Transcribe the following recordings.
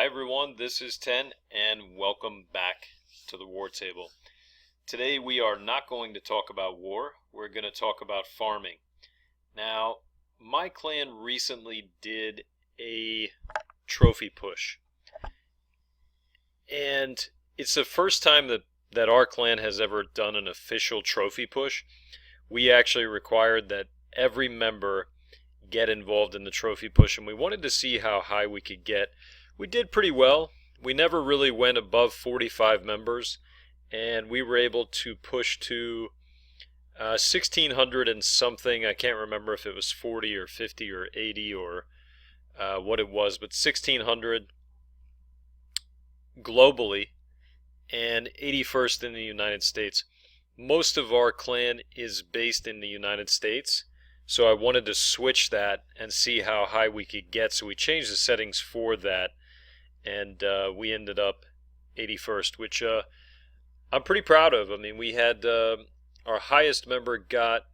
Hi everyone, this is 10 and welcome back to the War Table. Today we are not going to talk about war, we're going to talk about farming. Now, my clan recently did a trophy push. And it's the first time that our clan has ever done an official trophy push. We actually required that every member get involved in the trophy push, and we wanted to see how high we could get. We did pretty well. We never really went above 45 members, and we were able to push to 1,600 and something. I can't remember if it was 40 or 50 or 80 or what it was, but 1,600 globally and 81st in the United States. Most of our clan is based in the United States, so I wanted to switch that and see how high we could get. So we changed the settings for that, and we ended up 81st, which I'm pretty proud of. I mean, we had our highest member got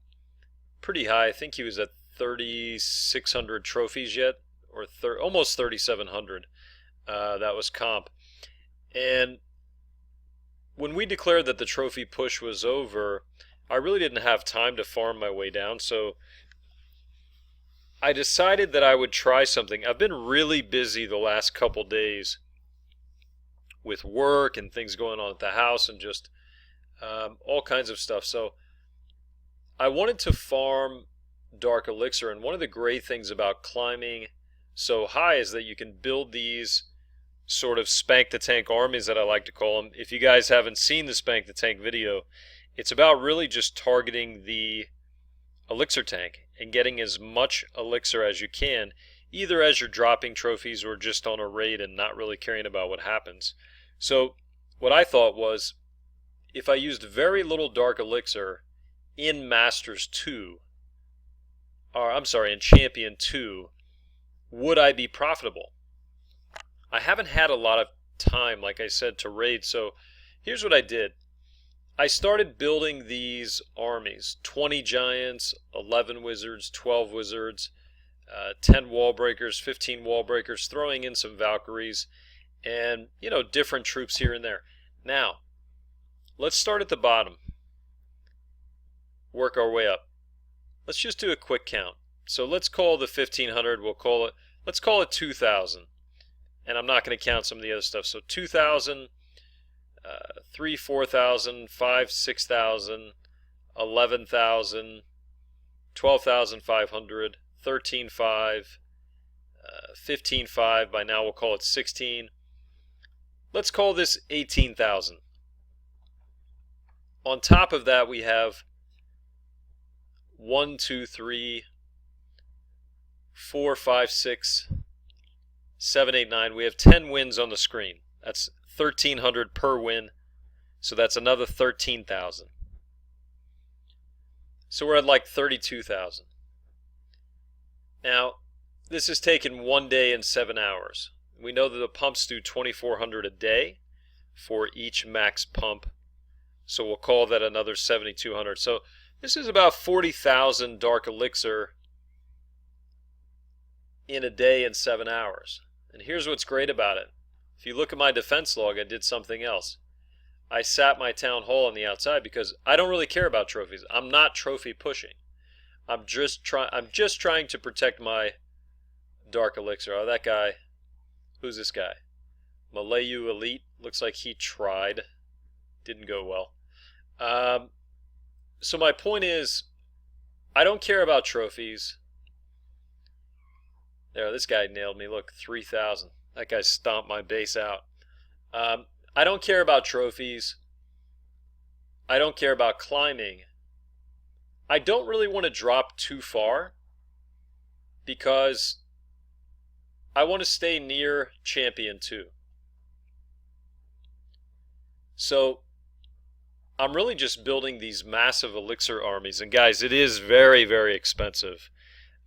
pretty high. I think he was at 3,600 trophies yet, or almost 3,700. That was comp. And when we declared that the trophy push was over, I really didn't have time to farm my way down, so I decided that I would try something. I've been really busy the last couple days with work and things going on at the house and just all kinds of stuff. So I wanted to farm Dark Elixir, and one of the great things about climbing so high is that you can build these sort of spank the tank armies that I like to call them. If you guys haven't seen the spank the tank video, it's about really just targeting the elixir tank and getting as much elixir as you can, either as you're dropping trophies or just on a raid and not really caring about what happens. So what I thought was, if I used very little dark elixir in Masters 2, or I'm sorry, in Champion 2, would I be profitable? I haven't had a lot of time, like I said, to raid, so here's what I did. I started building these armies, 20 giants, 11 wizards, 12 wizards, 10 wall breakers, 15 wall breakers, throwing in some Valkyries, and, you know, different troops here and there. Now, let's start at the bottom, work our way up. Let's just do a quick count. So let's call the 1,500, let's call it 2,000. And I'm not going to count some of the other stuff. So 2,000, 3,000, 4,000, 5,000, 6,000, 11,000, 12,500, 13,500, 15,500. By now we'll call it 16. Let's call this 18,000. On top of that we have 1, 2, 3, 4, 5, 6, 7, 8, 9. We have 10 wins on the screen. That's 1,300 per win. So that's another 13,000. So we're at like 32,000. Now, this has taken 1 day and 7 hours. We know that the pumps do 2,400 a day for each max pump. So we'll call that another 7,200. So this is about 40,000 dark elixir in a day and 7 hours. And here's what's great about it. If you look at my defense log, I did something else. I sat my town hall on the outside because I don't really care about trophies. I'm not trophy pushing. I'm just trying to protect my dark elixir. Oh, that guy. Who's this guy? Malayu Elite. Looks like he tried. Didn't go well. So my point is, I don't care about trophies. There, this guy nailed me. Look, 3,000. That guy stomped my base out. I don't care about trophies. I don't care about climbing. I don't really want to drop too far because I want to stay near Champion 2. So I'm really just building these massive elixir armies. And guys, it is very, very expensive.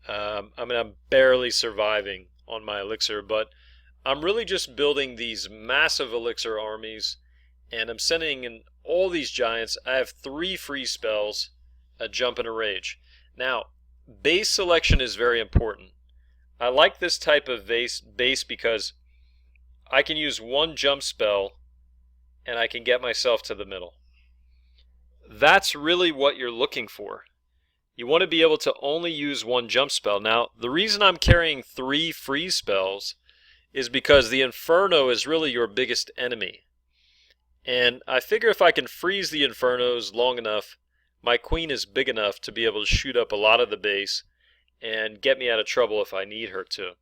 I mean, I'm barely surviving on my elixir, but I'm really just building these massive elixir armies, and I'm sending in all these giants. I have 3 free spells, a jump and a rage. Now, base selection is very important. I like this type of base because I can use one jump spell and I can get myself to the middle. That's really what you're looking for. You want to be able to only use one jump spell. Now, the reason I'm carrying 3 freeze spells is because the Inferno is really your biggest enemy. And I figure if I can freeze the Infernos long enough, my queen is big enough to be able to shoot up a lot of the base and get me out of trouble if I need her to.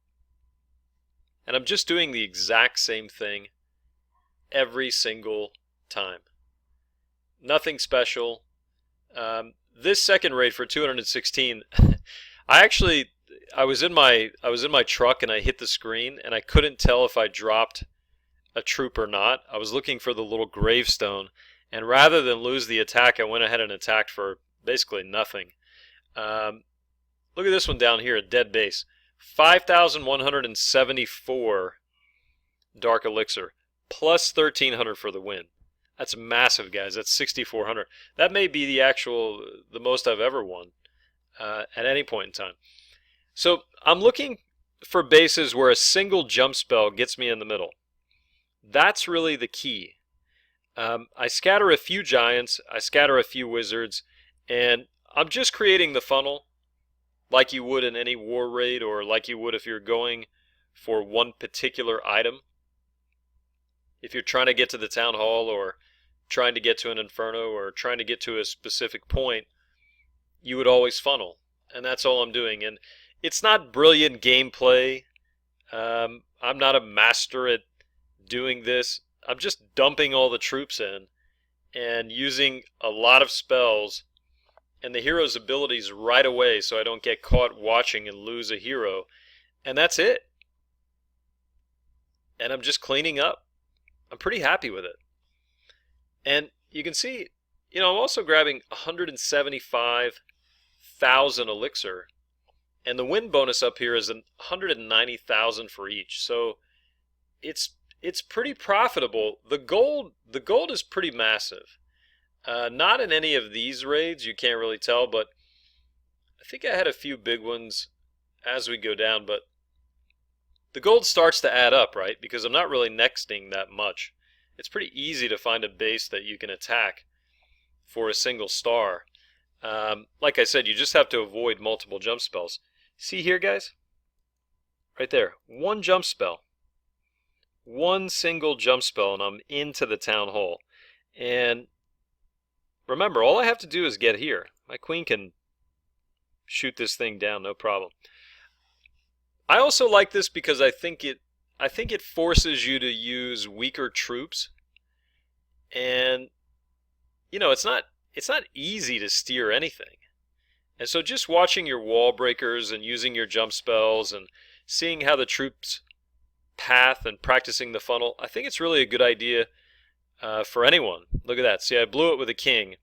And I'm just doing the exact same thing every single time. Nothing special. This second raid for 216, I was in my truck and I hit the screen and I couldn't tell if I dropped a troop or not. I was looking for the little gravestone, and rather than lose the attack, I went ahead and attacked for basically nothing. Look at this one down here, a dead base. 5,174 Dark Elixir, plus 1,300 for the win. That's massive, guys. That's 6,400. That may be the most I've ever won at any point in time. So I'm looking for bases where a single jump spell gets me in the middle. That's really the key. I scatter a few giants, I scatter a few wizards, and I'm just creating the funnel like you would in any war raid, or like you would if you're going for one particular item. If you're trying to get to the town hall, or trying to get to an Inferno, or trying to get to a specific point, you would always funnel. And that's all I'm doing. And it's not brilliant gameplay. I'm not a master at doing this. I'm just dumping all the troops in and using a lot of spells and the hero's abilities right away so I don't get caught watching and lose a hero. And that's it. And I'm just cleaning up. I'm pretty happy with it. And you can see, I'm also grabbing 175,000 elixir. And the win bonus up here is 190,000 for each. So it's pretty profitable. The gold is pretty massive. Not in any of these raids, you can't really tell, but I think I had a few big ones as we go down, but the gold starts to add up, right? Because I'm not really nexting that much. It's pretty easy to find a base that you can attack for a single star. Like I said, you just have to avoid multiple jump spells. See here, guys? Right there. One jump spell. One single jump spell and I'm into the town hall. And remember, all I have to do is get here. My queen can shoot this thing down, no problem. I also like this because I think it forces you to use weaker troops. And it's not easy to steer anything. And so just watching your wall breakers and using your jump spells and seeing how the troops path and practicing the funnel, I think it's really a good idea for anyone. Look at that. See, I blew it with a king.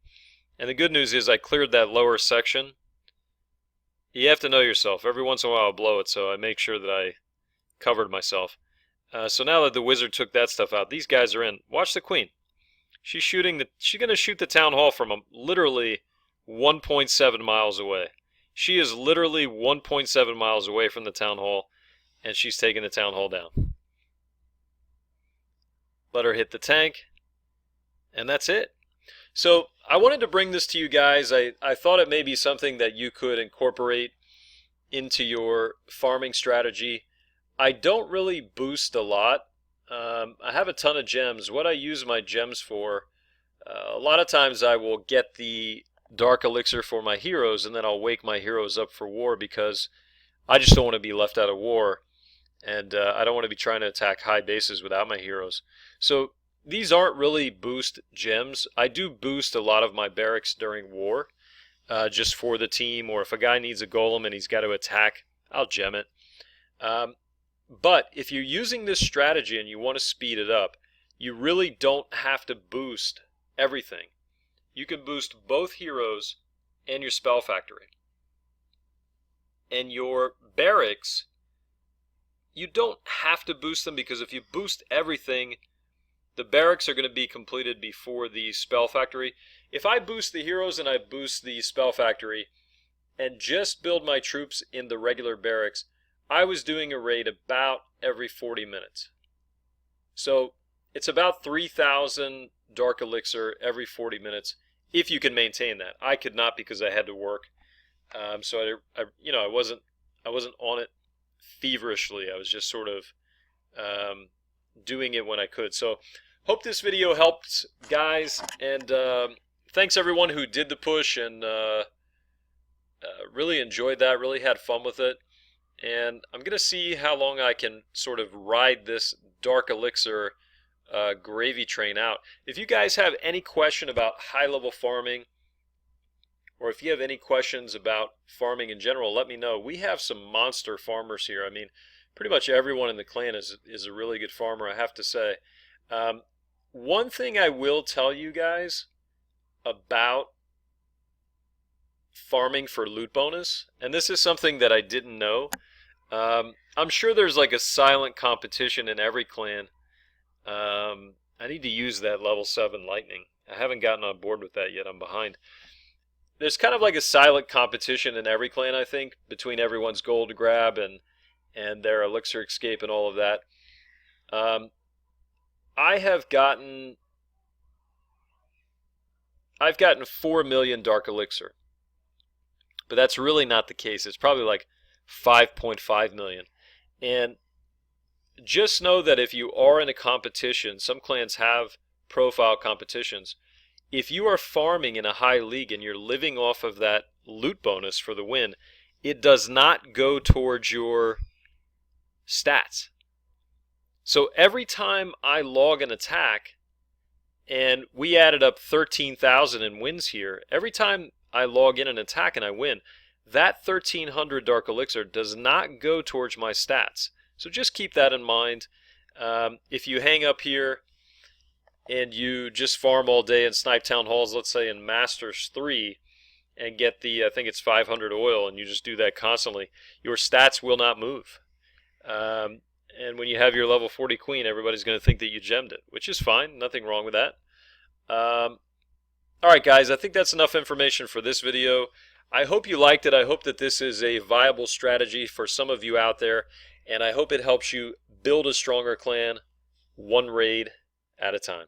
And the good news is I cleared that lower section. You have to know yourself. Every once in a while I'll blow it, so I make sure that I covered myself. So now that the wizard took that stuff out, these guys are in. Watch the queen. She's going to shoot the town hall from literally 1.7 miles away. She is literally 1.7 miles away from the town hall, and she's taking the town hall down. Let her hit the tank, and that's it. So I wanted to bring this to you guys. I thought it may be something that you could incorporate into your farming strategy. I don't really boost a lot. I have a ton of gems. What I use my gems for, a lot of times I will get the Dark Elixir for my heroes, and then I'll wake my heroes up for war because I just don't want to be left out of war. And I don't want to be trying to attack high bases without my heroes. So these aren't really boost gems. I do boost a lot of my barracks during war, just for the team, or if a guy needs a golem and he's got to attack, I'll gem it. But if you're using this strategy and you want to speed it up, you really don't have to boost everything. You can boost both heroes and your spell factory. And your barracks, you don't have to boost them, because if you boost everything, the barracks are going to be completed before the spell factory. If I boost the heroes and I boost the spell factory and just build my troops in the regular barracks, I was doing a raid about every 40 minutes. So it's about 3,000 Dark Elixir every 40 minutes if you can maintain that. I could not because I had to work. So I wasn't on it feverishly. I was just sort of doing it when I could. So hope this video helped, guys, and thanks everyone who did the push and really enjoyed that, really had fun with it. And I'm going to see how long I can sort of ride this Dark Elixir gravy train out. If you guys have any question about high-level farming, or if you have any questions about farming in general, let me know. We have some monster farmers here. I mean, pretty much everyone in the clan is a really good farmer, I have to say. One thing I will tell you guys about farming for loot bonus, and this is something that I didn't know. I'm sure there's like a silent competition in every clan. I need to use that level 7 lightning. I haven't gotten on board with that yet. I'm behind. There's kind of like a silent competition in every clan, I think, between everyone's gold grab and their elixir escape and all of that. I've gotten 4 million dark elixir, but that's really not the case. It's probably like 5.5 million. And just know that if you are in a competition, some clans have profile competitions. If you are farming in a high league and you're living off of that loot bonus for the win, it does not go towards your stats. So every time I log an attack, and we added up 13,000 in wins here, every time I log in an attack and I win, that 1,300 Dark Elixir does not go towards my stats. So just keep that in mind. If you hang up here and you just farm all day in Snipe Town Halls, let's say in Masters 3, and get the, I think it's 500 oil, and you just do that constantly, your stats will not move. And when you have your level 40 queen, everybody's going to think that you gemmed it, which is fine. Nothing wrong with that. Alright guys, I think that's enough information for this video. I hope you liked it. I hope that this is a viable strategy for some of you out there, and I hope it helps you build a stronger clan, one raid at a time.